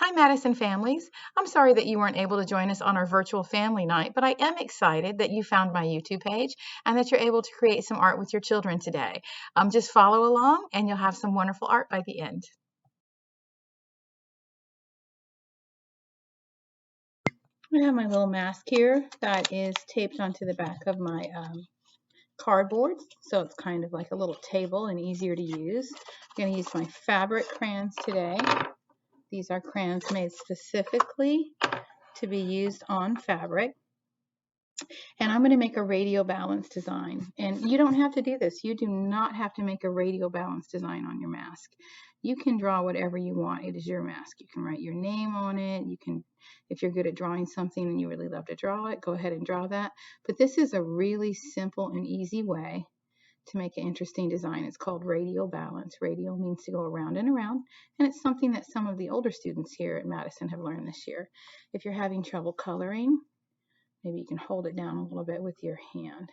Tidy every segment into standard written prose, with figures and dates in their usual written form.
Hi, Madison families. I'm sorry that you weren't able to join us on our virtual family night, but I am excited that you found my YouTube page and that you're able to create some art with your children today. Just follow along and you'll have some wonderful art by the end. I have my little mask here that is taped onto the back of my cardboard, so it's kind of like a little table and easier to use. I'm going to use my fabric crayons today. These are crayons made specifically to be used on fabric. And I'm going to make a radial balance design. And you don't have to do this. You do not have to make a radial balance design on your mask. You can draw whatever you want. It is your mask. You can write your name on it. You can, if you're good at drawing something and you really love to draw it, go ahead and draw that. But this is a really simple and easy way to make an interesting design. It's called radial balance. Radial means to go around and around, and it's something that some of the older students here at Madison have learned this year. If you're having trouble coloring, maybe you can hold it down a little bit with your hand.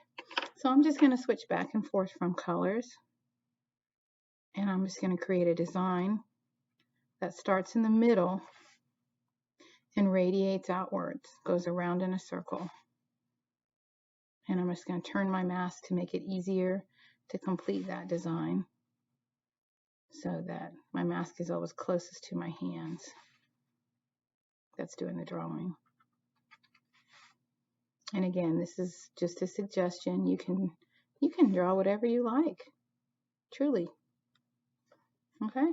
So I'm just going to switch back and forth from colors, and I'm just going to create a design that starts in the middle and radiates outwards, goes around in a circle. And I'm just going to turn my mask to make it easier to complete that design so that my mask is always closest to my hands. That's doing the drawing. And again, this is just a suggestion. You can draw whatever you like, truly. Okay?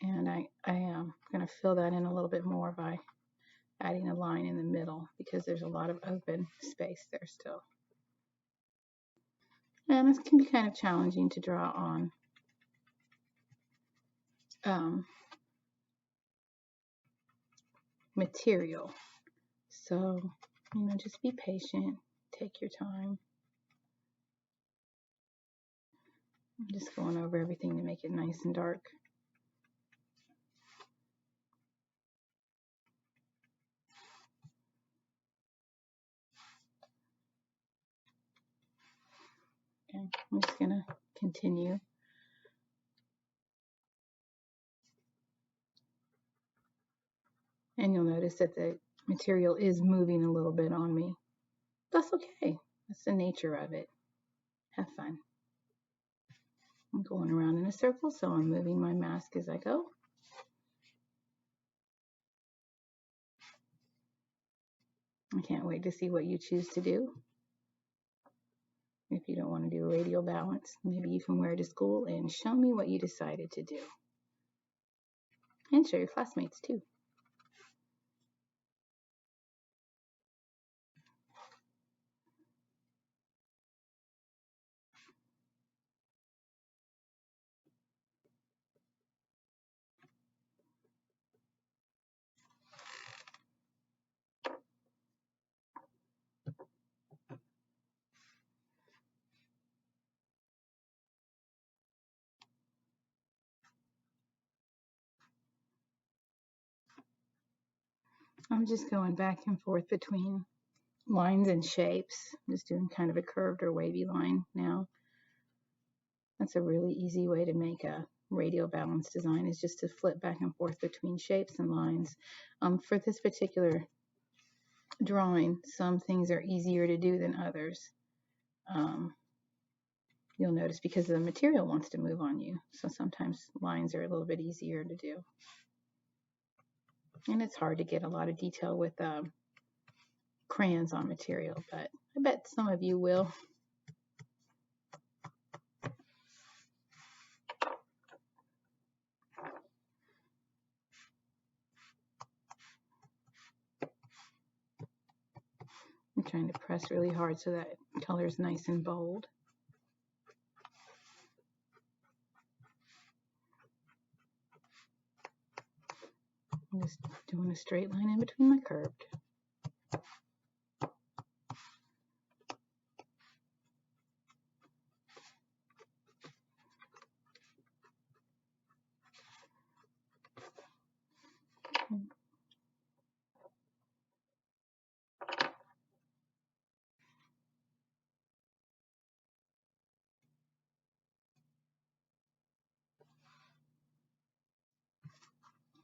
And I am going to fill that in a little bit more by adding a line in the middle because there's a lot of open space there still. And this can be kind of challenging to draw on material. So, just be patient, take your time. I'm just going over everything to make it nice and dark. Okay, I'm just going to continue. And you'll notice that the material is moving a little bit on me. That's okay. That's the nature of it. Have fun. I'm going around in a circle, so I'm moving my mask as I go. I can't wait to see what you choose to do. If you don't want to do a radial balance, maybe you can wear it to school and show me what you decided to do. And show your classmates too. I'm just going back and forth between lines and shapes. I'm just doing kind of a curved or wavy line now. That's a really easy way to make a radial balance design, is just to flip back and forth between shapes and lines. For this particular drawing, some things are easier to do than others. You'll notice because the material wants to move on you. So sometimes lines are a little bit easier to do. And it's hard to get a lot of detail with crayons on material, but I bet some of you will. I'm trying to press really hard so that color is nice and bold. I'm just doing a straight line in between my curved.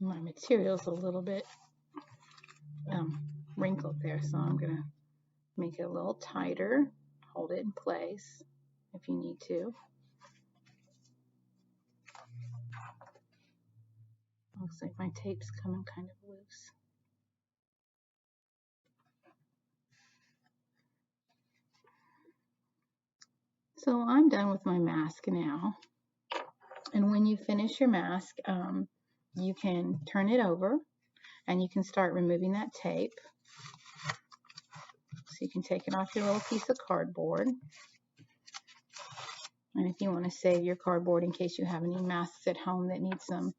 My material's a little bit wrinkled there, so I'm going to make it a little tighter. Hold it in place if you need to. Looks like my tape's coming kind of loose. So I'm done with my mask now. And when you finish your mask, you can turn it over and you can start removing that tape. So you can take it off your little piece of cardboard. And if you want to save your cardboard in case you have any masks at home that need some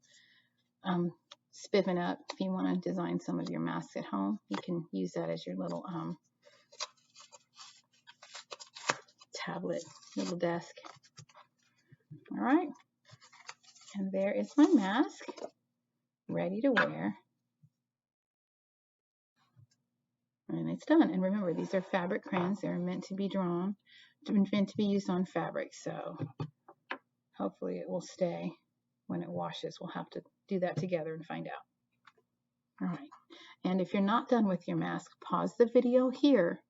spiffing up, if you want to design some of your masks at home, you can use that as your little tablet, little desk. All right. And there is my mask, ready to wear. And it's done. And remember, these are fabric crayons. They're meant to be drawn, meant to be used on fabric. So hopefully it will stay when it washes. We'll have to do that together and find out. All right. And if you're not done with your mask, pause the video here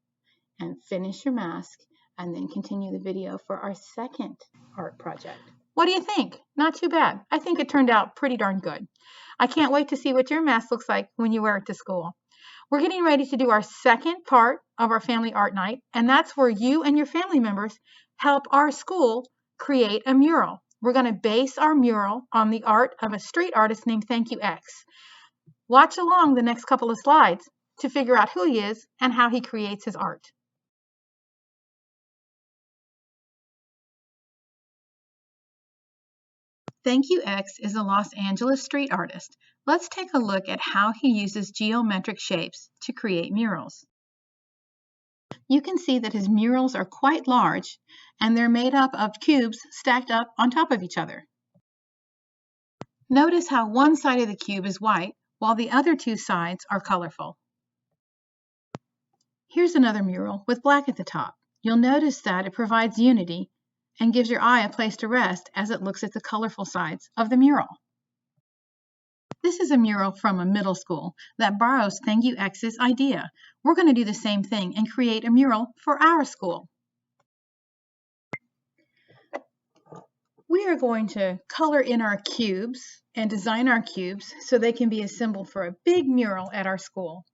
and finish your mask and then continue the video for our second art project. What do you think? Not too bad. I think it turned out pretty darn good. I can't wait to see what your mask looks like when you wear it to school. We're getting ready to do our second part of our family art night, and that's where you and your family members help our school create a mural. We're going to base our mural on the art of a street artist named Thank You X. Watch along the next couple of slides to figure out who he is and how he creates his art. Thank You X is a Los Angeles street artist. Let's take a look at how he uses geometric shapes to create murals. You can see that his murals are quite large and they're made up of cubes stacked up on top of each other. Notice how one side of the cube is white while the other two sides are colorful. Here's another mural with black at the top. You'll notice that it provides unity and gives your eye a place to rest as it looks at the colorful sides of the mural. This is a mural from a middle school that borrows Thank You X's idea. We're going to do the same thing and create a mural for our school. We are going to color in our cubes and design our cubes so they can be assembled for a big mural at our school.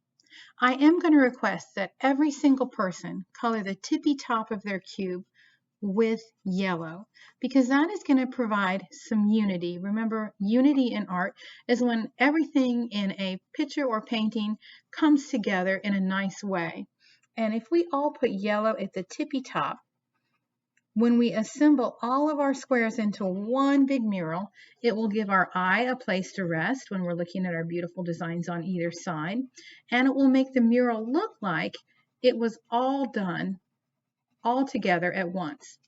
I am going to request that every single person color the tippy top of their cube with yellow, because that is going to provide some unity. Remember, unity in art is when everything in a picture or painting comes together in a nice way. And if we all put yellow at the tippy top, when we assemble all of our squares into one big mural, it will give our eye a place to rest when we're looking at our beautiful designs on either side, and it will make the mural look like it was all done all together at once.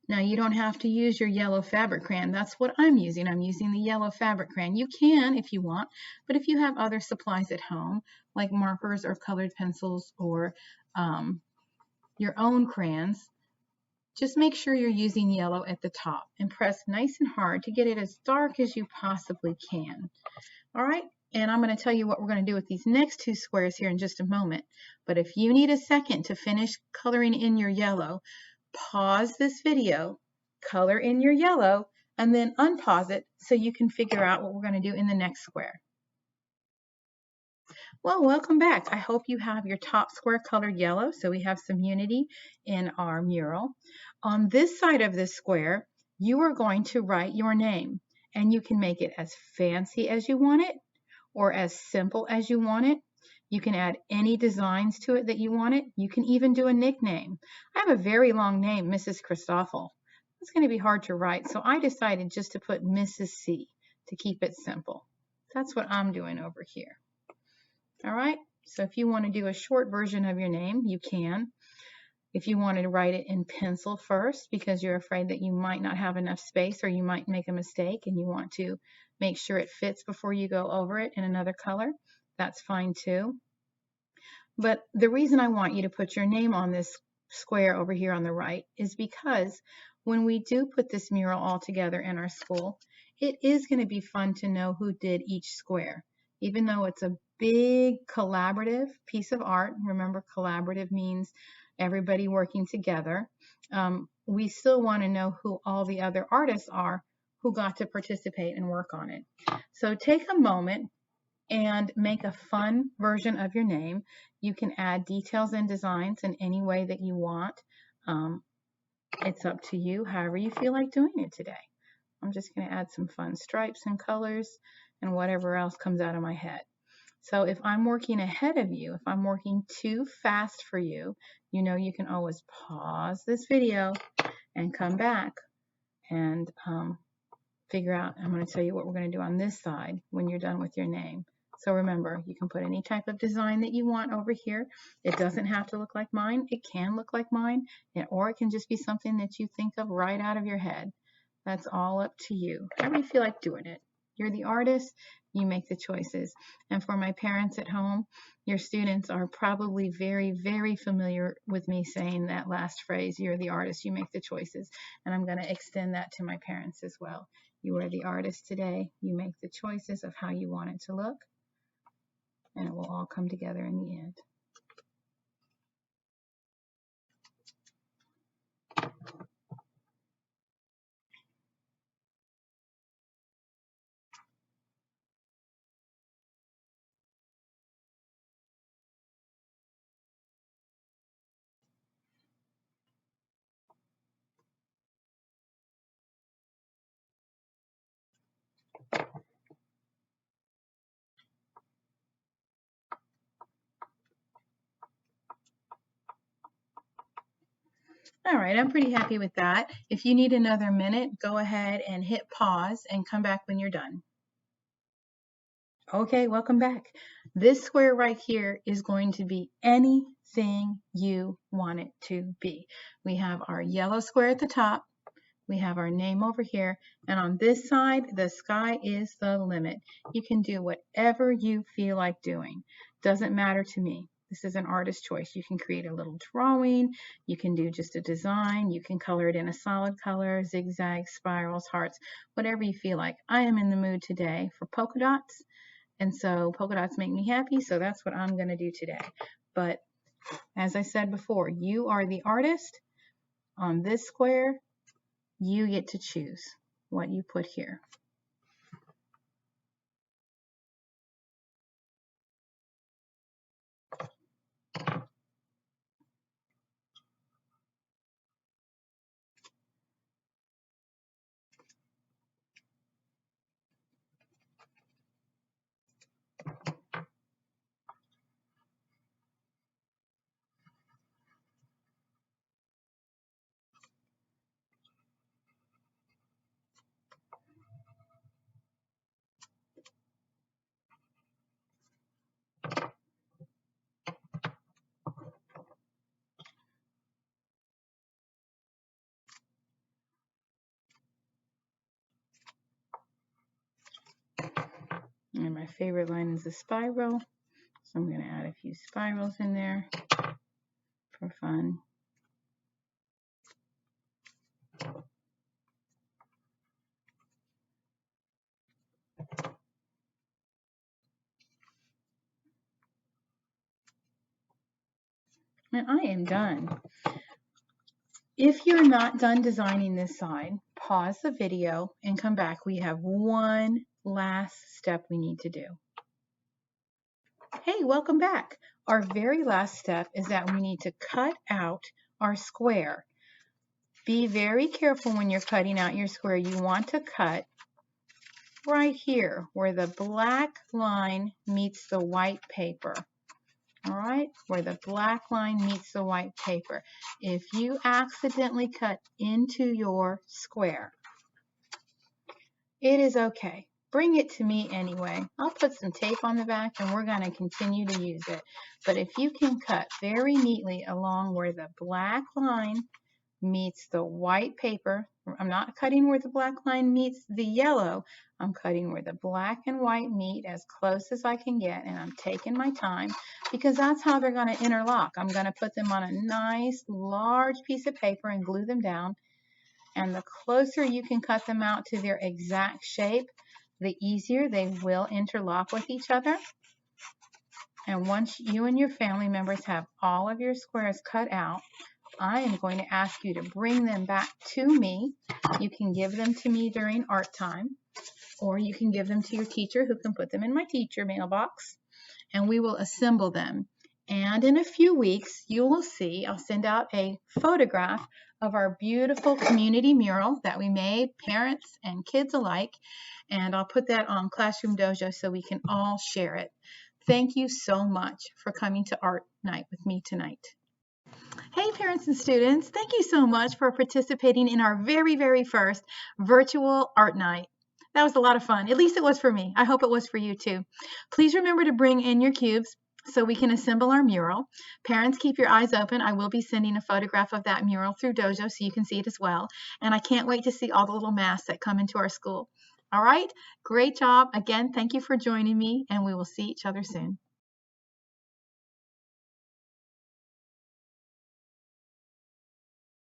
Now, you don't have to use your yellow fabric crayon. That's what I'm using. I'm using the yellow fabric crayon. You can if you want, but if you have other supplies at home, like markers or colored pencils or your own crayons, just make sure you're using yellow at the top and press nice and hard to get it as dark as you possibly can. All right, and I'm going to tell you what we're going to do with these next two squares here in just a moment. But if you need a second to finish coloring in your yellow, pause this video, color in your yellow, and then unpause it so you can figure out what we're going to do in the next square. Well, welcome back. I hope you have your top square colored yellow so we have some unity in our mural. On this side of this square, you are going to write your name, and you can make it as fancy as you want it or as simple as you want it. You can add any designs to it that you want it. You can even do a nickname. I have a very long name, Mrs. Christoffel. It's going to be hard to write, so I decided just to put Mrs. C to keep it simple. That's what I'm doing over here. All right, so if you want to do a short version of your name, you can. If you wanted to write it in pencil first because you're afraid that you might not have enough space or you might make a mistake and you want to make sure it fits before you go over it in another color, that's fine too. But the reason I want you to put your name on this square over here on the right is because when we do put this mural all together in our school, it is going to be fun to know who did each square. Even though it's a big collaborative piece of art, remember collaborative means everybody working together, we still want to know who all the other artists are who got to participate and work on it. So take a moment and make a fun version of your name. You can add details and designs in any way that you want. It's up to you, however you feel like doing it today. I'm just going to add some fun stripes and colors and whatever else comes out of my head. So if I'm working ahead of you, if I'm working too fast for you, you know you can always pause this video and come back and figure out, I'm going to tell you what we're going to do on this side when you're done with your name. So remember, you can put any type of design that you want over here. It doesn't have to look like mine. It can look like mine, or it can just be something that you think of right out of your head. That's all up to you. However you feel like doing it. You're the artist, you make the choices. And for my parents at home, your students are probably very, very familiar with me saying that last phrase, you're the artist, you make the choices. And I'm going to extend that to my parents as well. You are the artist today. You make the choices of how you want it to look. And it will all come together in the end. All right, I'm pretty happy with that. If you need another minute, go ahead and hit pause and come back when you're done. Okay, welcome back. This square right here is going to be anything you want it to be. We have our yellow square at the top. We have our name over here. And on this side, the sky is the limit. You can do whatever you feel like doing. Doesn't matter to me. This is an artist's choice. You can create a little drawing. You can do just a design. You can color it in a solid color, zigzags, spirals, hearts, whatever you feel like. I am in the mood today for polka dots. And so polka dots make me happy, so that's what I'm going to do today. But as I said before, you are the artist. On this square, you get to choose what you put here. And my favorite line is the spiral. So I'm going to add a few spirals in there for fun. And I am done. If you're not done designing this side, pause the video and come back. We have one last step we need to do. Hey, welcome back. Our very last step is that we need to cut out our square. Be very careful when you're cutting out your square. You want to cut right here where the black line meets the white paper. All right, where the black line meets the white paper. If you accidentally cut into your square, it is okay. Bring it to me anyway. I'll put some tape on the back and we're going to continue to use it. But if you can cut very neatly along where the black line meets the white paper, I'm not cutting where the black line meets the yellow. I'm cutting where the black and white meet as close as I can get, and I'm taking my time because that's how they're going to interlock. I'm going to put them on a nice large piece of paper and glue them down, And the closer you can cut them out to their exact shape, the easier they will interlock with each other. And once you and your family members have all of your squares cut out, I am going to ask you to bring them back to me. You can give them to me during art time, or you can give them to your teacher who can put them in my teacher mailbox, and we will assemble them. And in a few weeks, you will see, I'll send out a photograph of our beautiful community mural that we made, parents and kids alike, and I'll put that on Classroom Dojo so we can all share it. Thank you so much for coming to Art Night with me tonight. Hey parents and students, thank you so much for participating in our very first virtual art night. That was a lot of fun. At least it was for me. I hope it was for you too. Please remember to bring in your cubes so we can assemble our mural. Parents, keep your eyes open. I will be sending a photograph of that mural through Dojo so you can see it as well. And I can't wait to see all the little masks that come into our school. All right, great job. Again, thank you for joining me, and we will see each other soon.